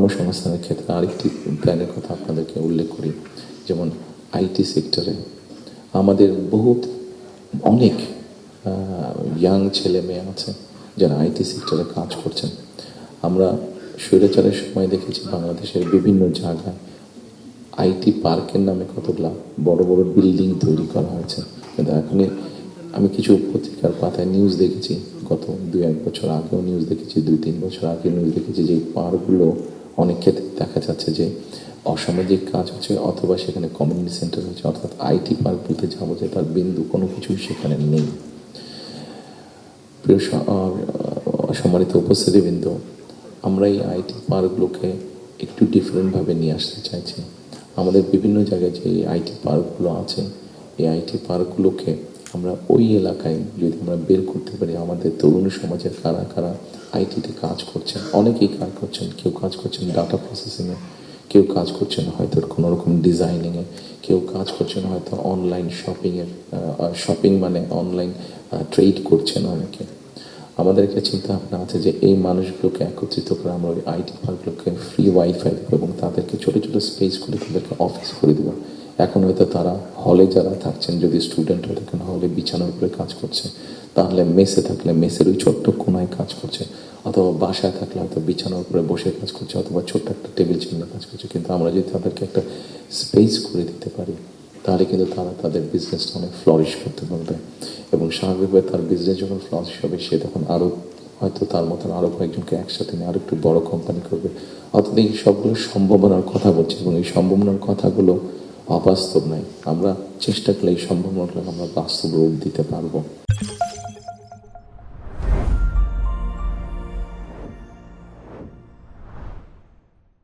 কর্মসংস্থানের ক্ষেত্রে আরেকটি প্ল্যানের কথা আপনাদেরকে উল্লেখ করি। যেমন আইটি সেক্টরে আমাদের অনেক ইয়াং ছেলে মেয়ে আছে যারা আইটি সেক্টরে কাজ করছেন। আমরা স্বৈরাচারের সময় দেখেছি বাংলাদেশের বিভিন্ন জায়গায় আইটি পার্কের নামে কতগুলা বড় বড় বিল্ডিং তৈরি করা হয়েছে, কিন্তু এখনই আমি কিছু পত্রিকার পাতায় নিউজ দেখেছি, গত 2-1 বছর আগেও নিউজ দেখেছি, 2-3 বছর আগে নিউজ দেখেছি যে পার্কগুলো অনেক ক্ষেত্রে দেখা যাচ্ছে যে অসামাজিক কাজ হচ্ছে, অথবা সেখানে কমিউনিটি সেন্টার হচ্ছে, অর্থাৎ আইটি পার্ক বলতে যাবো যে তার বিন্দু কোনো কিছুই সেখানে নেই। প্রিয় সম্মানিত উপস্থিতিবৃন্দ, আমরা এই আইটি পার্কগুলোকে একটু ডিফারেন্টভাবে নিয়ে আসতে চাইছি। আমাদের বিভিন্ন জায়গায় যে আইটি পার্কগুলো আছে, এই আইটি পার্কগুলোকে আমরা ওই এলাকায় যদি আমরা বের করতে পারি, আমাদের তরুণ সমাজের কারা কারা আইটিতে কাজ করছেন, অনেকেই কাজ করছেন, কেউ কাজ করছেন ডাটা প্রসেসিংয়ে, কেউ কাজ করছেন হয়তো কোনো রকম ডিজাইনিংয়ে, কেউ কাজ করছেন হয়তো অনলাইন শপিংয়ের, শপিং মানে অনলাইন ট্রেড করছেন অনেকে। আমাদের একটা চিন্তা ভাবনা আছে যে এই মানুষগুলোকে একত্রিত করে আমরা ওই আইটি পার্কগুলোকে ফ্রি ওয়াইফাই দেবো এবং তাদেরকে ছোটো ছোটো স্পেস করে তাদেরকে অফিস করে দেবো। এখন হয়তো তারা হলে যারা থাকছেন, যদি স্টুডেন্ট হয়ে থাকেন হলে বিছানার উপরে কাজ করছে, তাহলে মেসে থাকলে মেসের ওই ছোট্ট কোনায় কাজ করছে, অথবা বাসায় থাকলে হয়তো বিছানার উপরে বসে কাজ করছে, অথবা ছোট্ট একটা টেবিল চেয়ারে কাজ করছে। কিন্তু আমরা যদি তাদেরকে একটা স্পেস করে দিতে পারি, তাহলে কিন্তু তারা তাদের বিজনেসটা অনেক ফ্লরিশ করতে পারবে এবং স্বাভাবিকভাবে তার বিজনেস যখন ফ্লরিশ হবে, সে তখন আরও হয়তো তার মতন আরও কয়েকজনকে একসাথে নিয়ে আরও একটু বড় কোম্পানি করবে। অর্থাৎ এই সবগুলো সম্ভাবনার কথা বলছি এবং এই সম্ভাবনার কথাগুলো অবাস্তব নয়। আমরা চেষ্টা করলে এই সম্ভাবনাগুলো আমরা বাস্তব রূপ দিতে পারবো।